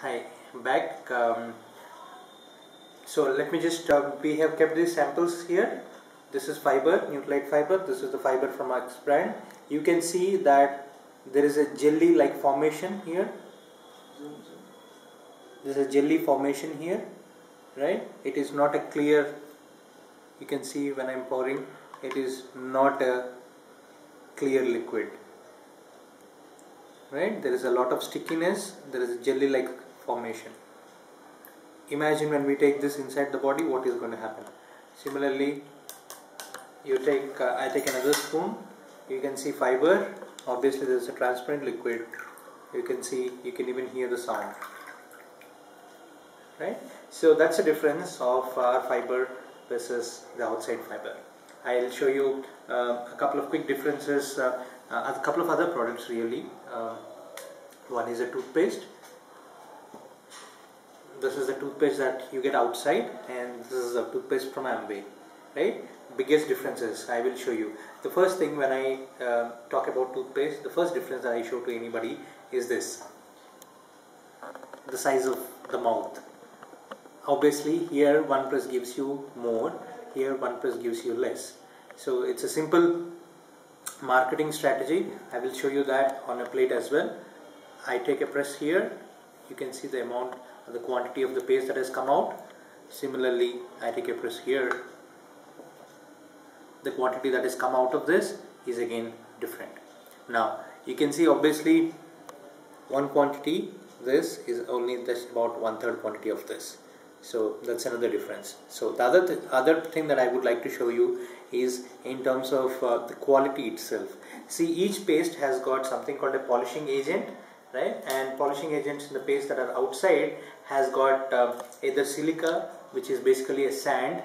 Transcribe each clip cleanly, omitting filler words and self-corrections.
Hi, back. So let me just, we have kept these samples here. This is fiber, Nuclide fiber. This is the fiber from X brand. You can see that there is a jelly like formation here. There is a jelly formation here, right? It is not a clear, you can see when I am pouring, it is not a clear liquid, right? There is a lot of stickiness, there is a jelly like formation. Imagine when we take this inside the body, what is going to happen. Similarly, you take, I take another spoon, you can see fiber, obviously there is a transparent liquid, you can see, you can even hear the sound, right? So that's the difference of our fiber versus the outside fiber. I'll show you a couple of quick differences, a couple of other products really. One is a toothpaste. This is the toothpaste that you get outside, and this is a toothpaste from Amway, right? Biggest differences I will show you. The first thing when I talk about toothpaste, the first difference that I show to anybody is this: the size of the mouth. Obviously here 1 plus gives you more, here 1 plus gives you less. So it's a simple marketing strategy. I will show you that on a plate as well. I take a press here, you can see the amount, the quantity of the paste that has come out. Similarly, I take a press here, the quantity that has come out of this is again different. Now you can see obviously one quantity, this is only just about 1/3 quantity of this. So that's another difference. So the other thing that I would like to show you is in terms of the quality itself. See, each paste has got something called a polishing agent, right? And polishing agents in the paste that are outside has got either silica, which is basically a sand,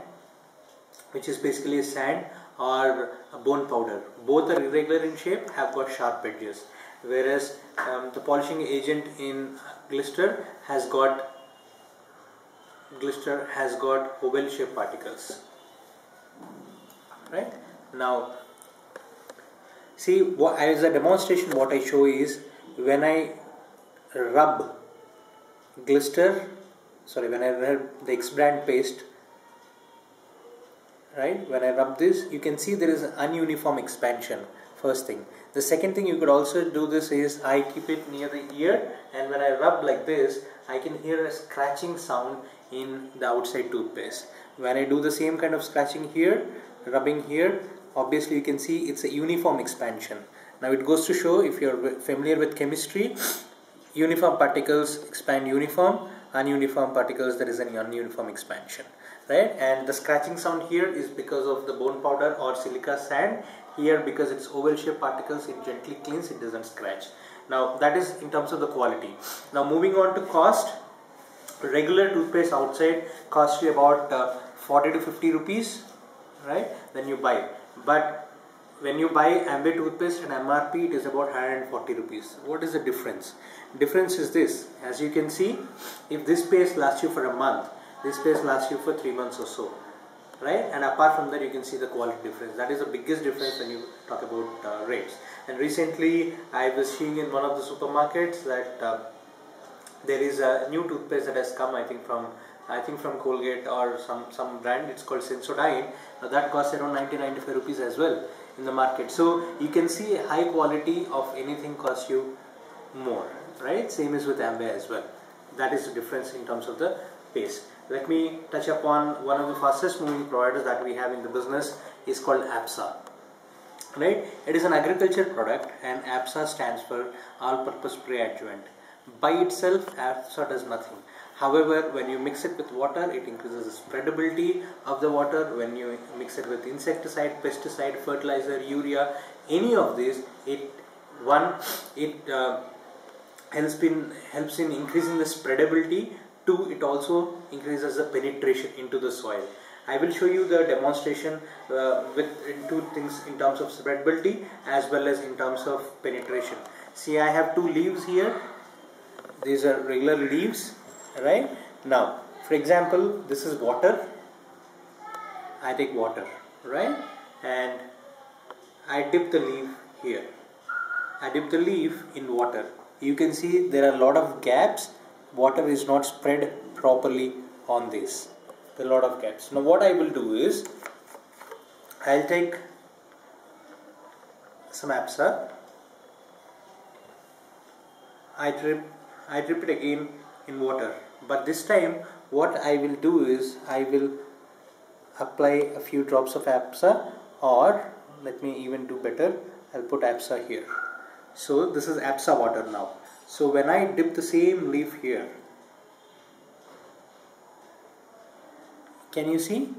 or a bone powder. Both are irregular in shape, have got sharp edges. Whereas the polishing agent in Glister has got oval shaped particles, right? Now see, as a demonstration, what I show is when I rub when I rub the X brand paste, right? When I rub this, you can see there is an ununiform expansion. First thing. The second thing you could also do this is I keep it near the ear, and when I rub like this, I can hear a scratching sound in the outside toothpaste. When I do the same kind of scratching here, rubbing here, obviously you can see it's a uniform expansion. Now it goes to show, if you're familiar with chemistry, uniform particles expand uniform, ununiform particles there is an ununiform expansion, right? And the scratching sound here is because of the bone powder or silica sand. Here, because it's oval shaped particles, it gently cleans, it doesn't scratch. Now that is in terms of the quality. Now moving on to cost. Regular toothpaste outside costs you about 40 to 50 rupees, right? When you buy. But when you buy Amway toothpaste and MRP, it is about 140 rupees. What is the difference? Difference is this: as you can see, if this paste lasts you for a month, this paste lasts you for 3 months or so, right? And apart from that, you can see the quality difference. That is the biggest difference when you talk about rates. And recently I was seeing in one of the supermarkets that there is a new toothpaste that has come, I think from Colgate or some brand. It's called Sensodyne. Now that costs around 90-95 rupees as well in the market. So you can see a high quality of anything costs you more, right? Same is with Amway as well. That is the difference in terms of the paste. Let me touch upon one of the fastest moving providers that we have in the business is called APSA. Right? It is an agriculture product, and APSA stands for All Purpose Spray Adjuvant. By itself, APSA does nothing. However, when you mix it with water, it increases the spreadability of the water. When you mix it with insecticide, pesticide, fertilizer, urea, any of these, it helps in increasing the spreadability. 2, it also increases the penetration into the soil. I will show you the demonstration with 2 things in terms of spreadability as well as in terms of penetration. See, I have 2 leaves here. These are regular leaves, right? Now, for example, this is water. I take water, right? And I dip the leaf here. I dip the leaf in water. You can see there are a lot of gaps water is not spread properly on this. There are a lot of gaps. Now what I will do is, I'll take some APSA, I drip it again in water, but this time what I will do is I will apply a few drops of APSA, or let me even do better, I'll put APSA here. So this is APSA water now. So when I dip the same leaf here, can you see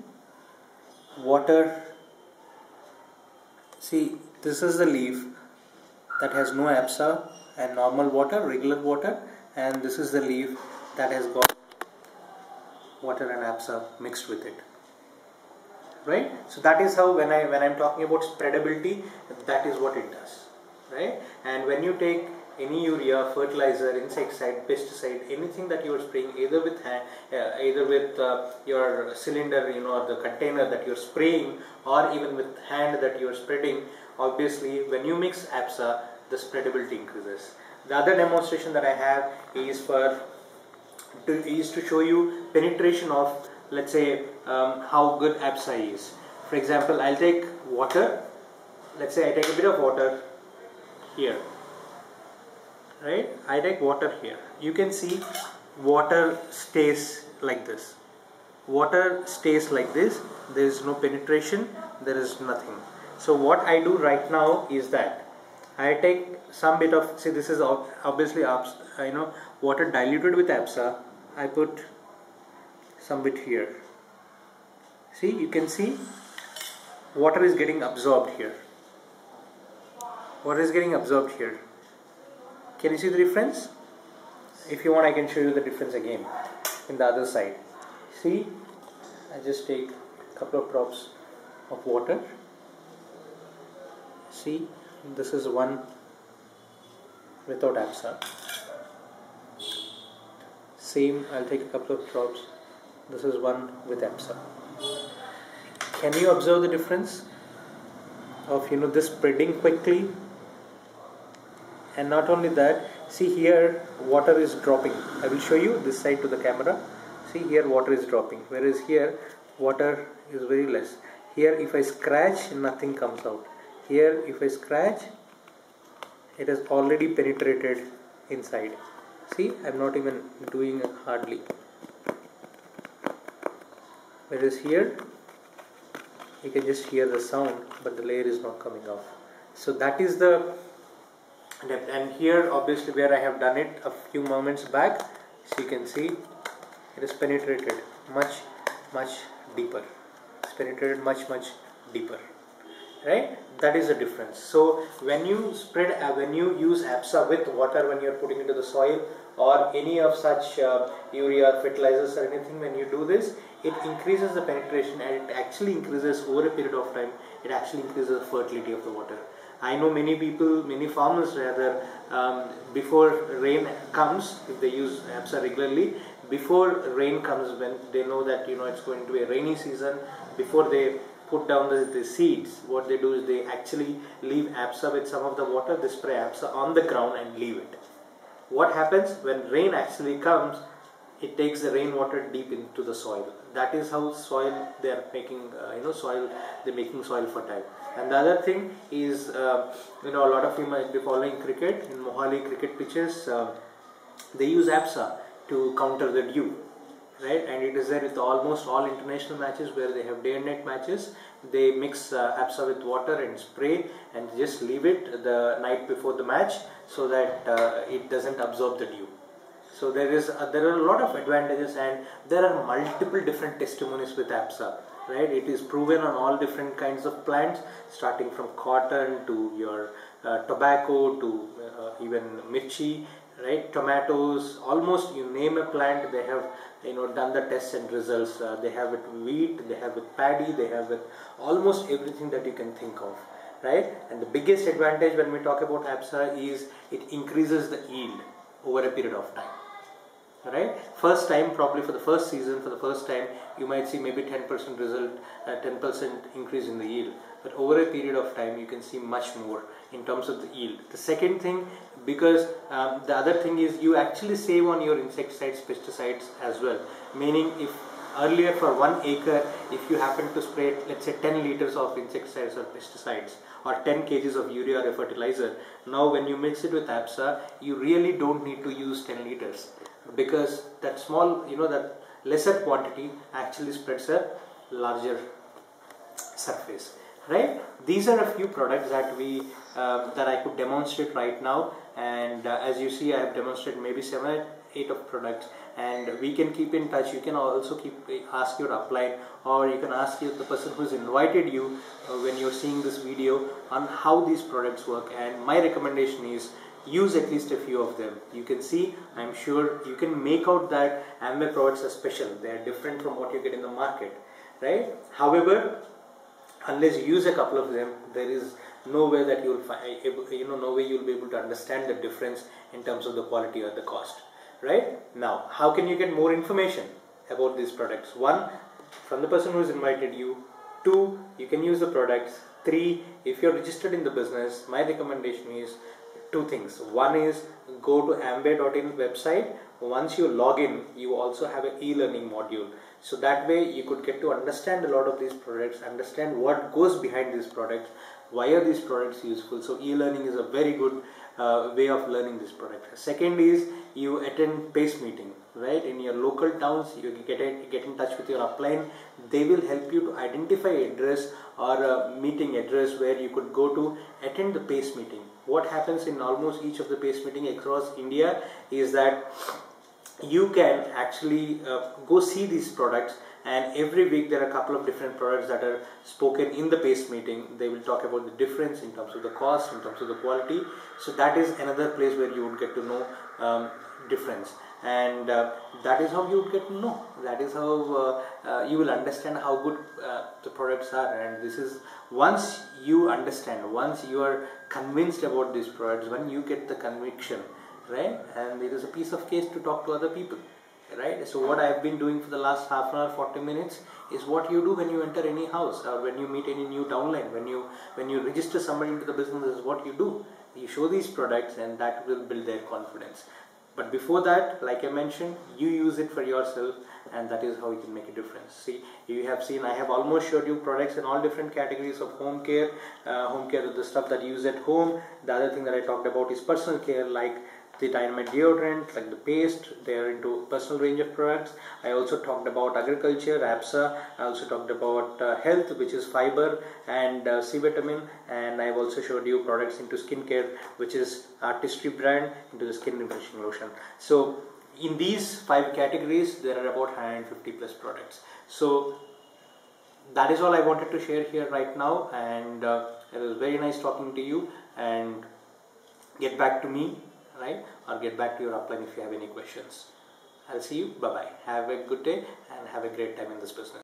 water? See, this is the leaf that has no APSA and normal water, regular water, and this is the leaf that has got water and APSA mixed with it, right? So that is how when I'm talking about spreadability, that is what it does, right? And when you take any urea, fertilizer, insecticide, pesticide, anything that you are spraying, either with hand, either with your cylinder, or the container that you are spraying, or even with hand that you are spreading, obviously when you mix APSA, the spreadability increases. The other demonstration that I have is to show you penetration of, let's say, how good APSA is. For example, I'll take water. Let's say I take a bit of water here, right? I take water here. You can see water stays like this. Water stays like this. There is no penetration. There is nothing. So what I do right now is that I take some bit of, see, this is obviously water diluted with APSA. I put some bit here. See, you can see water is getting absorbed here. Water is getting absorbed here. Can you see the difference? If you want, I can show you the difference again in the other side. See, I just take a couple of drops of water. See, this is one without APSA. Same, I'll take a couple of drops. This is one with APSA. Can you observe the difference of this spreading quickly? And not only that, see here water is dropping. I will show you this side to the camera. See here water is dropping, whereas here water is very less. Here if I scratch, nothing comes out. Here if I scratch, it has already penetrated inside. See, I'm not even doing hardly. Whereas here, you can just hear the sound, but the layer is not coming off. So that is the depth. And here, obviously, where I have done it a few moments back, so you can see it is penetrated much deeper. It's penetrated much deeper. Right? That is the difference. So when you when you use APSA with water, when you are putting into the soil, or any of such urea, fertilizers or anything, when you do this, it increases the penetration, and it actually increases over a period of time. It actually increases the fertility of the water. I know many people, many farmers rather, before rain comes, if they use APSA regularly, before rain comes, when they know that it's going to be a rainy season, before they put down the seeds, what they do is they actually leave APSA with some of the water. They spray APSA on the ground and leave it. What happens when rain actually comes? It takes the rainwater deep into the soil. That is how soil they are making, soil. They're making soil fertile. And the other thing is, a lot of you might be following cricket. In Mohali cricket pitches, they use APSA to counter the dew. Right, and it is there with almost all international matches where they have day and night matches. They mix APSA with water and spray, and just leave it the night before the match so that it doesn't absorb the dew. So there are a lot of advantages, and there are multiple different testimonies with APSA. Right, it is proven on all different kinds of plants, starting from cotton to your tobacco to even mirchi. Right, tomatoes, almost you name a plant, they have done the tests and results. They have it wheat, they have it paddy, they have it almost everything that you can think of. Right, and the biggest advantage when we talk about APSA is it increases the yield over a period of time. right? First time, probably for the first season, for the first time, you might see maybe 10% result, 10% increase in the yield. But over a period of time, you can see much more in terms of the yield. The second thing, because the other thing is you actually save on your insecticides, pesticides as well. Meaning, if earlier for 1 acre, if you happen to spray, let's say 10 liters of insecticides or pesticides, or 10 kgs of urea or fertilizer, now when you mix it with APSA, you really don't need to use 10 liters. Because that small, that lesser quantity actually spreads a larger surface, right? These are a few products that that I could demonstrate right now, and as you see, I have demonstrated maybe 7 or 8 of products, and we can keep in touch. You can also ask your upline, or you can ask the person who's invited you when you're seeing this video on how these products work. And my recommendation is, use at least a few of them. You can see, I'm sure you can make out that Amway products are special. They are different from what you get in the market, right? However, unless you use a couple of them, there is no way that you'll find, no way you'll be able to understand the difference in terms of the quality or the cost, right? Now, how can you get more information about these products? 1, from the person who's invited you. 2, you can use the products. 3, if you're registered in the business, my recommendation is 2 things. 1 is, go to amway.in website. Once you log in, you also have an e-learning module. So that way you could get to understand a lot of these products, understand what goes behind these products, why are these products useful. So e-learning is a very good way of learning this product. Second is, you attend PACE meeting, right? In your local towns, you get in touch with your upline. They will help you to identify address or a meeting address where you could go to attend the PACE meeting. What happens in almost each of the PACE meeting across India is that you can actually go see these products, and every week there are a couple of different products that are spoken in the PACE meeting. They will talk about the difference in terms of the cost, in terms of the quality. So that is another place where you would get to know difference, and that is how you would get to know. That is how you will understand how good the products are. And this is, once you understand, once you are convinced about these products, when you get the conviction, right, and it is a piece of case to talk to other people, right? So what I have been doing for the last half an hour, 40 minutes is what you do when you enter any house, or when you meet any new downline, when you register somebody into the business. Is what you do. You show these products, and that will build their confidence. But before that, like I mentioned, you use it for yourself, and that is how you can make a difference. See, you have seen, I have almost showed you products in all different categories of home care. Home care is the stuff that you use at home. The other thing that I talked about is personal care, like the Dynamite deodorant, like the paste. They are into personal range of products. I also talked about agriculture, APSA. I also talked about health, which is fiber and C vitamin. And I've also showed you products into skincare, which is Artistry brand, into the skin refreshing lotion. So in these 5 categories, there are about 150 plus products. So that is all I wanted to share here right now. And it was very nice talking to you. And get back to me, right, or get back to your upline if you have any questions. I'll see you. Bye bye. Have a good day and have a great time in this business.